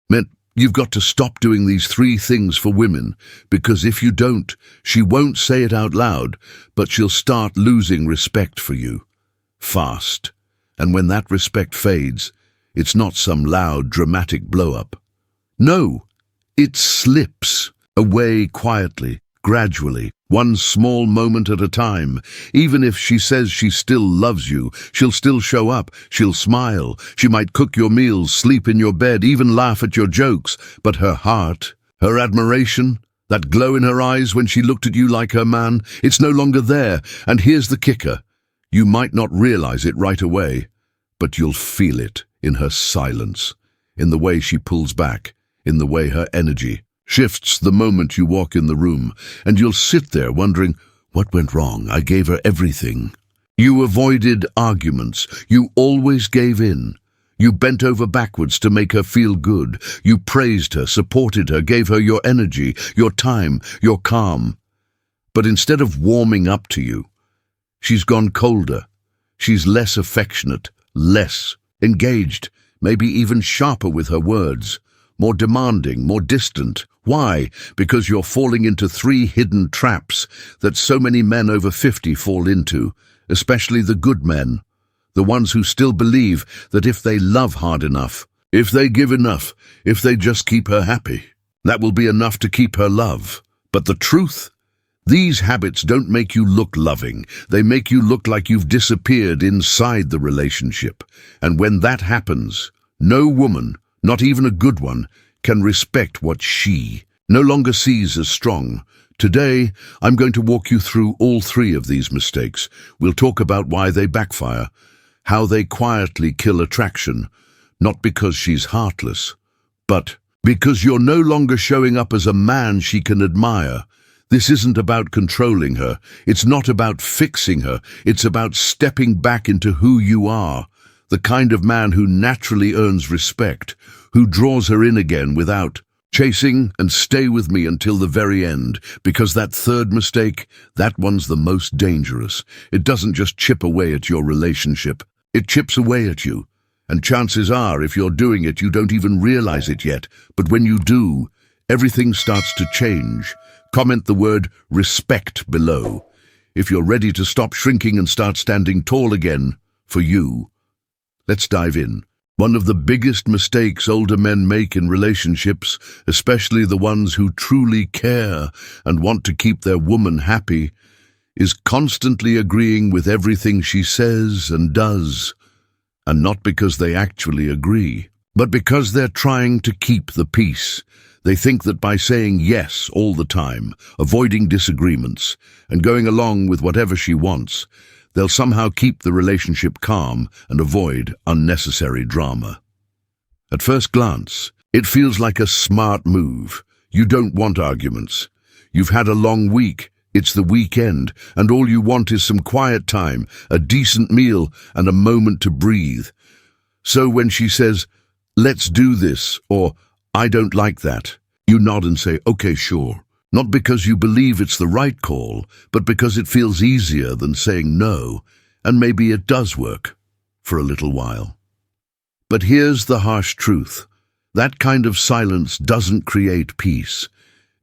meant you've got to stop doing these 3 things for women, because if you don't, she won't say it out loud, but she'll start losing respect for you. Fast. And when that respect fades, it's not some loud, dramatic blow-up. No, it slips away quietly, gradually, one small moment at a time. Even if she says she still loves you, she'll still show up, she'll smile, she might cook your meals, sleep in your bed, even laugh at your jokes. But her heart, her admiration, that glow in her eyes when she looked at you like her man, it's no longer there. And here's the kicker. You might not realize it right away, but you'll feel it in her silence, in the way she pulls back, in the way her energy shifts the moment you walk in the room, and you'll sit there wondering, what went wrong? I gave her everything. You avoided arguments. You always gave in. You bent over backwards to make her feel good. You praised her, supported her, gave her your energy, your time, your calm. But instead of warming up to you, she's gone colder. She's less affectionate, less engaged, maybe even sharper with her words, more demanding, more distant. Why? Because you're falling into 3 hidden traps that so many men over 50 fall into, especially the good men, the ones who still believe that if they love hard enough, if they give enough, if they just keep her happy, that will be enough to keep her love. But the truth? These habits don't make you look loving. They make you look like you've disappeared inside the relationship. And when that happens, no woman, not even a good one, can respect what she no longer sees as strong. Today, I'm going to walk you through all 3 of these mistakes. We'll talk about why they backfire, how they quietly kill attraction, not because she's heartless, but because you're no longer showing up as a man she can admire. This isn't about controlling her. It's not about fixing her. It's about stepping back into who you are, the kind of man who naturally earns respect, who draws her in again without chasing, and stay with me until the very end, because that 3rd mistake, that one's the most dangerous. It doesn't just chip away at your relationship. It chips away at you. And chances are, if you're doing it, you don't even realize it yet. But when you do, everything starts to change. Comment the word respect below if you're ready to stop shrinking and start standing tall again for you. Let's dive in. One of the biggest mistakes older men make in relationships, especially the ones who truly care and want to keep their woman happy, is constantly agreeing with everything she says and does. And not because they actually agree, but because they're trying to keep the peace. They think that by saying yes all the time, avoiding disagreements, and going along with whatever she wants, they'll somehow keep the relationship calm and avoid unnecessary drama. At first glance, it feels like a smart move. You don't want arguments. You've had a long week, it's the weekend, and all you want is some quiet time, a decent meal, and a moment to breathe. So when she says, "Let's do this," or "I don't like that," you nod and say, "Okay, sure." Not because you believe it's the right call, but because it feels easier than saying no, and maybe it does work for a little while. But here's the harsh truth. That kind of silence doesn't create peace.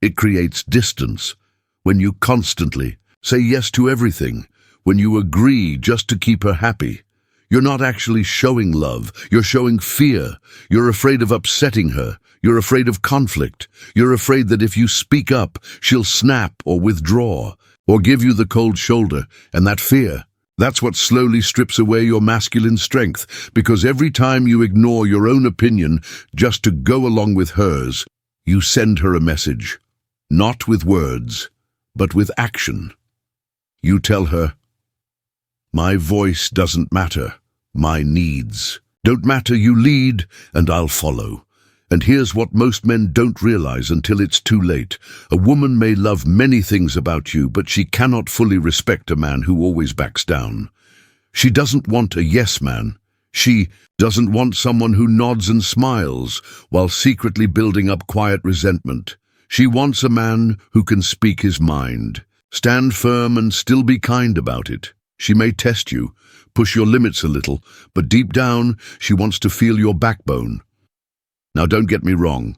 It creates distance. When you constantly say yes to everything, when you agree just to keep her happy, you're not actually showing love, you're showing fear. You're afraid of upsetting her. You're afraid of conflict. You're afraid that if you speak up, she'll snap or withdraw, or give you the cold shoulder. And that fear, that's what slowly strips away your masculine strength, because every time you ignore your own opinion just to go along with hers, you send her a message, not with words, but with action. You tell her, "My voice doesn't matter. My needs don't matter. You lead, and I'll follow." And here's what most men don't realize until it's too late. A woman may love many things about you, but she cannot fully respect a man who always backs down. She doesn't want a yes man. She doesn't want someone who nods and smiles while secretly building up quiet resentment. She wants a man who can speak his mind, stand firm and still be kind about it. She may test you, push your limits a little, but deep down, she wants to feel your backbone. Now don't get me wrong.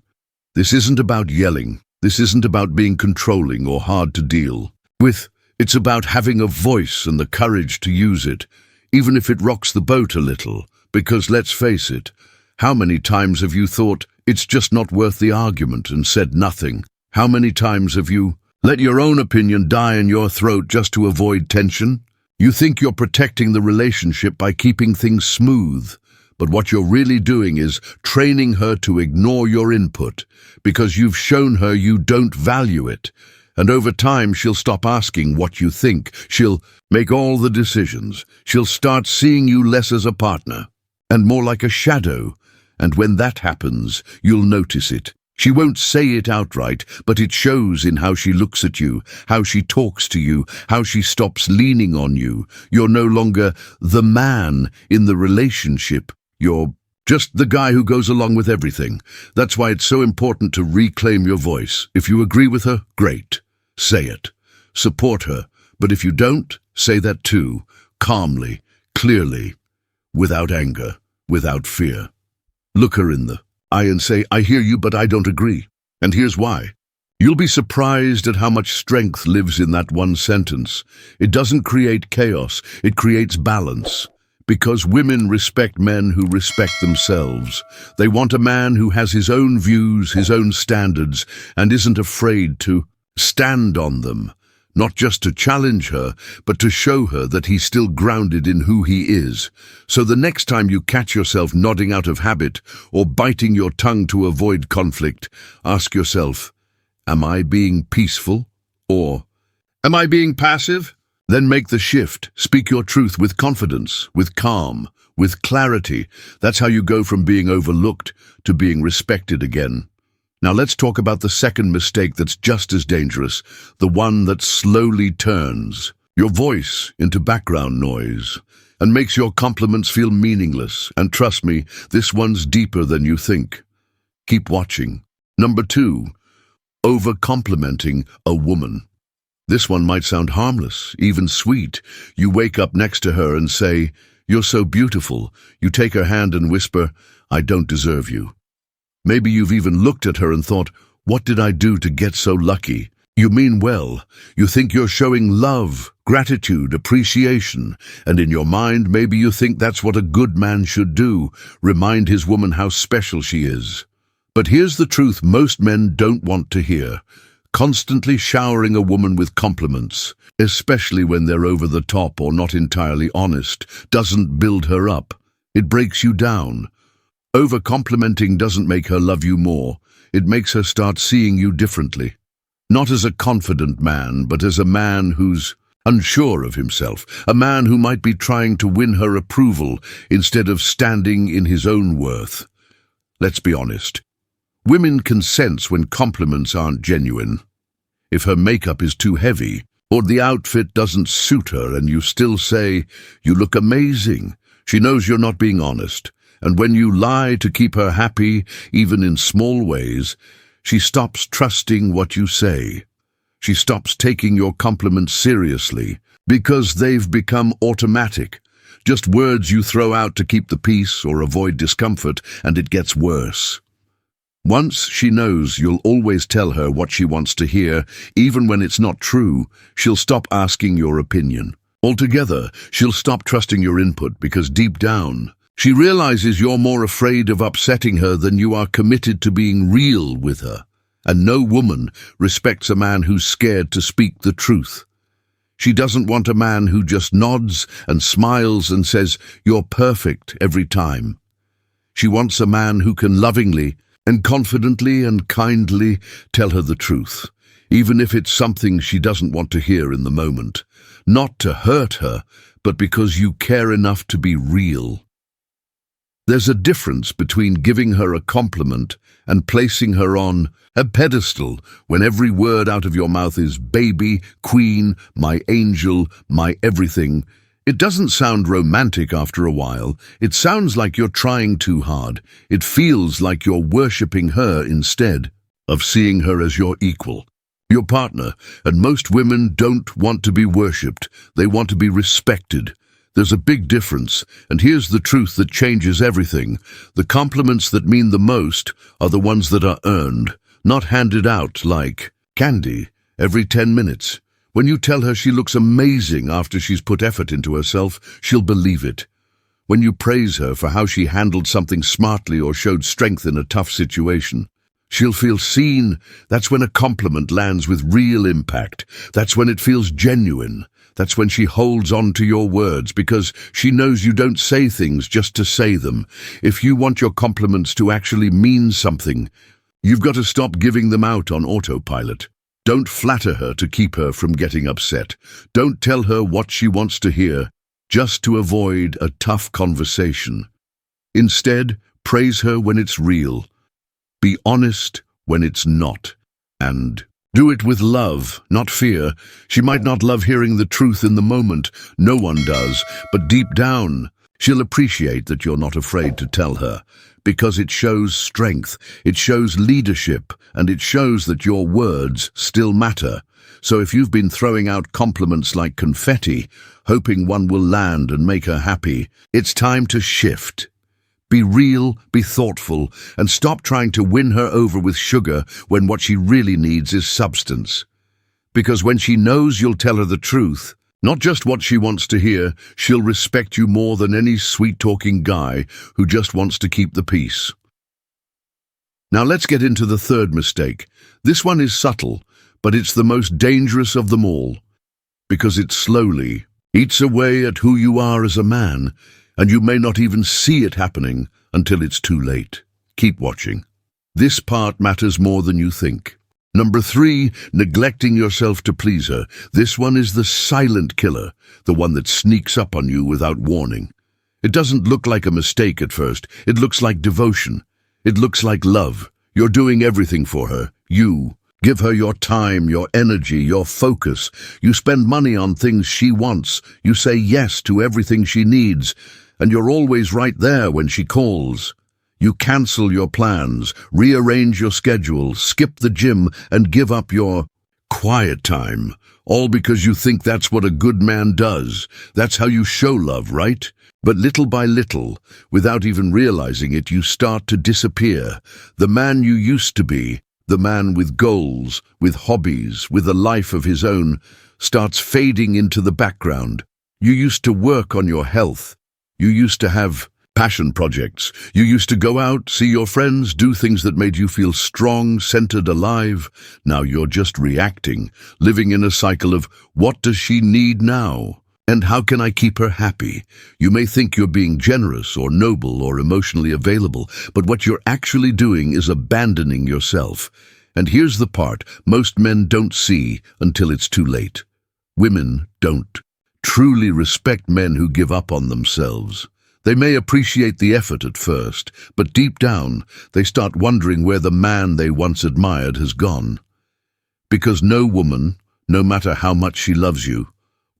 This isn't about yelling. This isn't about being controlling or hard to deal with. It's about having a voice and the courage to use it, even if it rocks the boat a little. Because let's face it, how many times have you thought it's just not worth the argument and said nothing? How many times have you let your own opinion die in your throat just to avoid tension? You think you're protecting the relationship by keeping things smooth, but what you're really doing is training her to ignore your input because you've shown her you don't value it. And over time, she'll stop asking what you think. She'll make all the decisions. She'll start seeing you less as a partner and more like a shadow. And when that happens, you'll notice it. She won't say it outright, but it shows in how she looks at you, how she talks to you, how she stops leaning on you. You're no longer the man in the relationship. You're just the guy who goes along with everything. That's why it's so important to reclaim your voice. If you agree with her, great. Say it. Support her. But if you don't, say that too, calmly, clearly, without anger, without fear. Look her in the eye and say, I hear you, but I don't agree. And here's why. You'll be surprised at how much strength lives in that one sentence. It doesn't create chaos. It creates balance. Because women respect men who respect themselves. They want a man who has his own views, his own standards, and isn't afraid to stand on them. Not just to challenge her, but to show her that he's still grounded in who he is. So the next time you catch yourself nodding out of habit or biting your tongue to avoid conflict, ask yourself, am I being peaceful? Or, am I being passive? Then make the shift. Speak your truth with confidence, with calm, with clarity. That's how you go from being overlooked to being respected again. Now let's talk about the second mistake that's just as dangerous, the one that slowly turns your voice into background noise and makes your compliments feel meaningless. And trust me, this one's deeper than you think. Keep watching. Number 2, over-complimenting a woman. This one might sound harmless, even sweet. You wake up next to her and say, you're so beautiful. You take her hand and whisper, I don't deserve you. Maybe you've even looked at her and thought, what did I do to get so lucky? You mean well. You think you're showing love, gratitude, appreciation, and in your mind, maybe you think that's what a good man should do, remind his woman how special she is. But here's the truth most men don't want to hear. Constantly showering a woman with compliments, especially when they're over the top or not entirely honest, doesn't build her up. It breaks you down. Over-complimenting doesn't make her love you more. It makes her start seeing you differently. Not as a confident man, but as a man who's unsure of himself. A man who might be trying to win her approval instead of standing in his own worth. Let's be honest. Women can sense when compliments aren't genuine. If her makeup is too heavy, or the outfit doesn't suit her and you still say, you look amazing, she knows you're not being honest. And when you lie to keep her happy, even in small ways, she stops trusting what you say. She stops taking your compliments seriously because they've become automatic. Just words you throw out to keep the peace or avoid discomfort, and it gets worse. Once she knows you'll always tell her what she wants to hear, even when it's not true, she'll stop asking your opinion. Altogether, she'll stop trusting your input because deep down, she realizes you're more afraid of upsetting her than you are committed to being real with her. And no woman respects a man who's scared to speak the truth. She doesn't want a man who just nods and smiles and says, you're perfect every time. She wants a man who can lovingly and confidently and kindly tell her the truth, even if it's something she doesn't want to hear in the moment. Not to hurt her, but because you care enough to be real. There's a difference between giving her a compliment and placing her on a pedestal when every word out of your mouth is baby, queen, my angel, my everything. It doesn't sound romantic after a while. It sounds like you're trying too hard. It feels like you're worshipping her instead of seeing her as your equal, your partner. And most women don't want to be worshipped. They want to be respected. There's a big difference, and here's the truth that changes everything. The compliments that mean the most are the ones that are earned, not handed out like candy every 10 minutes. When you tell her she looks amazing after she's put effort into herself, she'll believe it. When you praise her for how she handled something smartly or showed strength in a tough situation, she'll feel seen. That's when a compliment lands with real impact. That's when it feels genuine. That's when she holds on to your words because she knows you don't say things just to say them. If you want your compliments to actually mean something, you've got to stop giving them out on autopilot. Don't flatter her to keep her from getting upset. Don't tell her what she wants to hear just to avoid a tough conversation. Instead, praise her when it's real. Be honest when it's not. And do it with love, not fear. She might not love hearing the truth in the moment. No one does. But deep down, she'll appreciate that you're not afraid to tell her. Because it shows strength, it shows leadership, and it shows that your words still matter. So if you've been throwing out compliments like confetti, hoping one will land and make her happy, it's time to shift. Be real, be thoughtful, and stop trying to win her over with sugar when what she really needs is substance. Because when she knows you'll tell her the truth, not just what she wants to hear, she'll respect you more than any sweet-talking guy who just wants to keep the peace. Now let's get into the third mistake. This one is subtle, but it's the most dangerous of them all, because it slowly eats away at who you are as a man, and you may not even see it happening until it's too late. Keep watching. This part matters more than you think. Number 3, neglecting yourself to please her. This one is the silent killer, the one that sneaks up on you without warning. It doesn't look like a mistake at first. It looks like devotion. It looks like love. You're doing everything for her. You give her your time, your energy, your focus. You spend money on things she wants. You say yes to everything she needs. And you're always right there when she calls. You cancel your plans, rearrange your schedule, skip the gym, and give up your quiet time, all because you think that's what a good man does. That's how you show love, right? But little by little, without even realizing it, you start to disappear. The man you used to be, the man with goals, with hobbies, with a life of his own, starts fading into the background. You used to work on your health. You used to have passion projects. You used to go out, see your friends, do things that made you feel strong, centered, alive. Now you're just reacting, living in a cycle of, what does she need now? And how can I keep her happy? You may think you're being generous or noble or emotionally available, but what you're actually doing is abandoning yourself. And here's the part most men don't see until it's too late. Women don't truly respect men who give up on themselves. They may appreciate the effort at first, but deep down, they start wondering where the man they once admired has gone. Because no woman, no matter how much she loves you,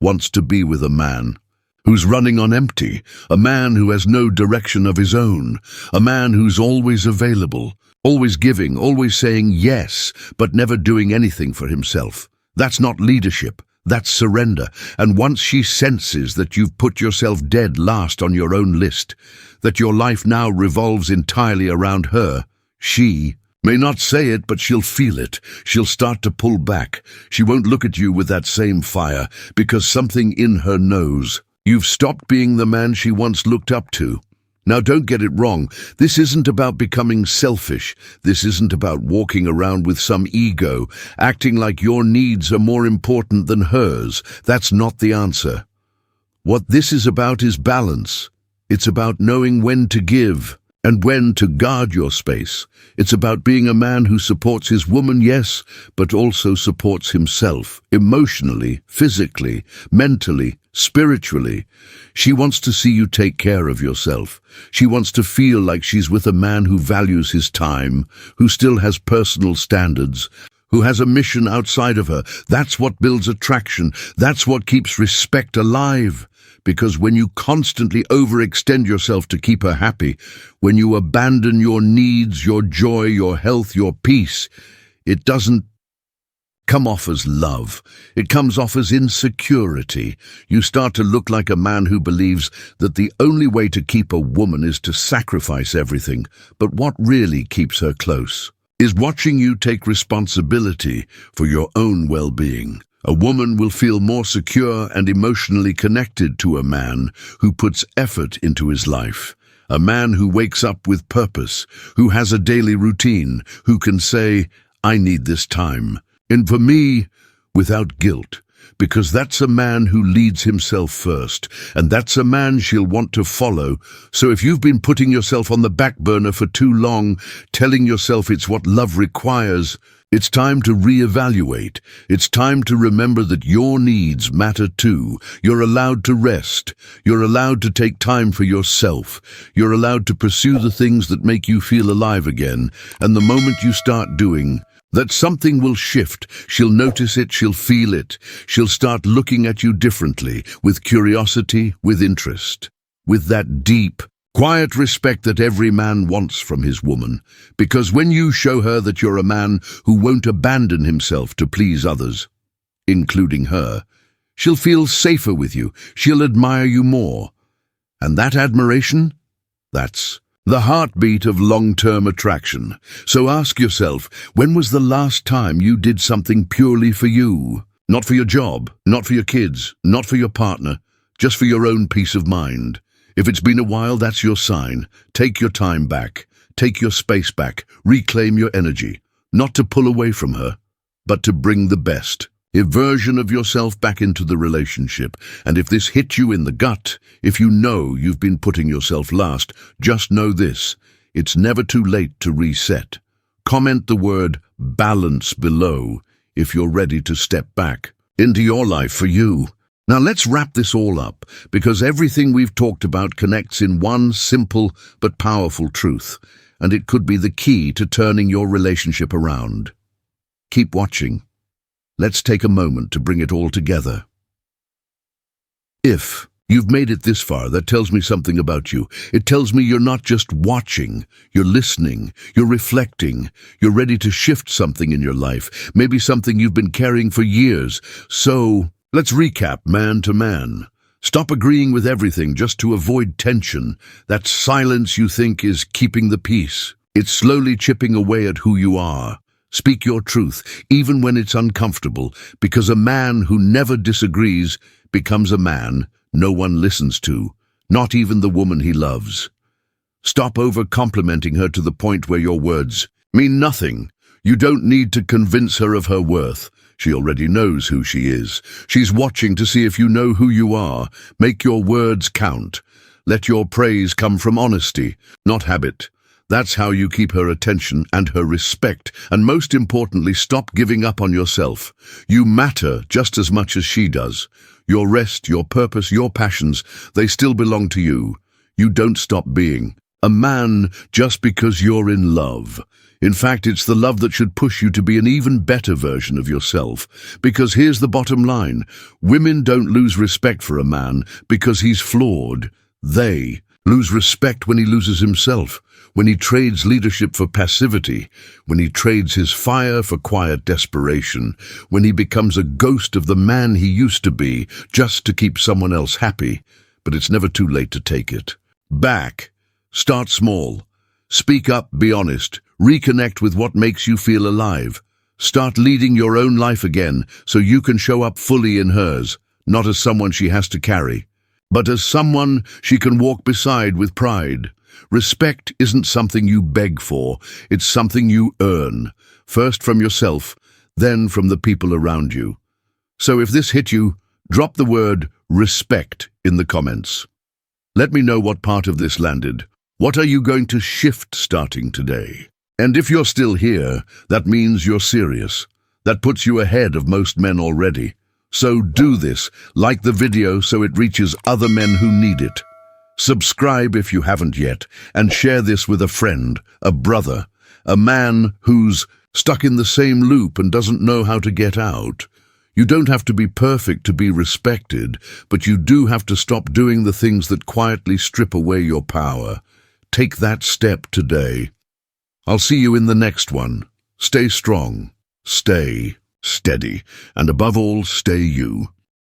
wants to be with a man who's running on empty, a man who has no direction of his own, a man who's always available, always giving, always saying yes, but never doing anything for himself. That's not leadership. That's surrender. And once she senses that you've put yourself dead last on your own list, that your life now revolves entirely around her, she may not say it, but she'll feel it. She'll start to pull back. She won't look at you with that same fire, because something in her knows you've stopped being the man she once looked up to. Now, don't get it wrong. This isn't about becoming selfish. This isn't about walking around with some ego, acting like your needs are more important than hers. That's not the answer. What this is about is balance. It's about knowing when to give and when to guard your space. It's about being a man who supports his woman, yes, but also supports himself, emotionally, physically, mentally, spiritually. She wants to see you take care of yourself. She wants to feel like she's with a man who values his time, who still has personal standards, who has a mission outside of her. That's what builds attraction. That's what keeps respect alive. Because when you constantly overextend yourself to keep her happy, when you abandon your needs, your joy, your health, your peace, it doesn't come off as love. It comes off as insecurity. You start to look like a man who believes that the only way to keep a woman is to sacrifice everything. But what really keeps her close is watching you take responsibility for your own well-being. A woman will feel more secure and emotionally connected to a man who puts effort into his life. A man who wakes up with purpose, who has a daily routine, who can say, I need this time. And for me, without guilt, because that's a man who leads himself first, and that's a man she'll want to follow. So if you've been putting yourself on the back burner for too long, telling yourself it's what love requires, it's time to reevaluate. It's time to remember that your needs matter too. You're allowed to rest. You're allowed to take time for yourself. You're allowed to pursue the things that make you feel alive again. And the moment you start doing that, something will shift. She'll notice it, she'll feel it. She'll start looking at you differently, with curiosity, with interest, with that deep, quiet respect that every man wants from his woman. Because when you show her that you're a man who won't abandon himself to please others, including her, she'll feel safer with you. She'll admire you more. And that admiration, that's the heartbeat of long-term attraction. So ask yourself, when was the last time you did something purely for you? Not for your job, not for your kids, not for your partner, just for your own peace of mind. If it's been a while, that's your sign. Take your time back. Take your space back. Reclaim your energy. Not to pull away from her, but to bring the best a version of yourself back into the relationship. And if this hit you in the gut, if you know you've been putting yourself last, just know this: it's never too late to reset. Comment the word balance below if you're ready to step back into your life for you. Now let's wrap this all up, because everything we've talked about connects in one simple but powerful truth, and it could be the key to turning your relationship around. Keep watching. Let's take a moment to bring it all together. If you've made it this far, that tells me something about you. It tells me you're not just watching, you're listening, you're reflecting, you're ready to shift something in your life, maybe something you've been carrying for years. So let's recap man to man. Stop agreeing with everything just to avoid tension. That silence you think is keeping the peace. It's slowly chipping away at who you are. Speak your truth, even when it's uncomfortable, because a man who never disagrees becomes a man no one listens to, not even the woman he loves. Stop over-complimenting her to the point where your words mean nothing. You don't need to convince her of her worth. She already knows who she is. She's watching to see if you know who you are. Make your words count. Let your praise come from honesty, not habit. That's how you keep her attention and her respect. And most importantly, stop giving up on yourself. You matter just as much as she does. Your rest, your purpose, your passions, they still belong to you. You don't stop being a man just because you're in love. In fact, it's the love that should push you to be an even better version of yourself. Because here's the bottom line: women don't lose respect for a man because he's flawed. They lose respect when he loses himself, when he trades leadership for passivity, when he trades his fire for quiet desperation, when he becomes a ghost of the man he used to be just to keep someone else happy. But it's never too late to take it back. Start small. Speak up, be honest. Reconnect with what makes you feel alive. Start leading your own life again so you can show up fully in hers, not as someone she has to carry, but as someone she can walk beside with pride. Respect isn't something you beg for, it's something you earn, first from yourself, then from the people around you. So if this hit you, drop the word respect in the comments. Let me know what part of this landed. What are you going to shift starting today? And if you're still here, that means you're serious. That puts you ahead of most men already. So do this, like the video so it reaches other men who need it. Subscribe if you haven't yet, and share this with a friend, a brother, a man who's stuck in the same loop and doesn't know how to get out. You don't have to be perfect to be respected, but you do have to stop doing the things that quietly strip away your power. Take that step today. I'll see you in the next one. Stay strong. Stay steady, and above all, stay you.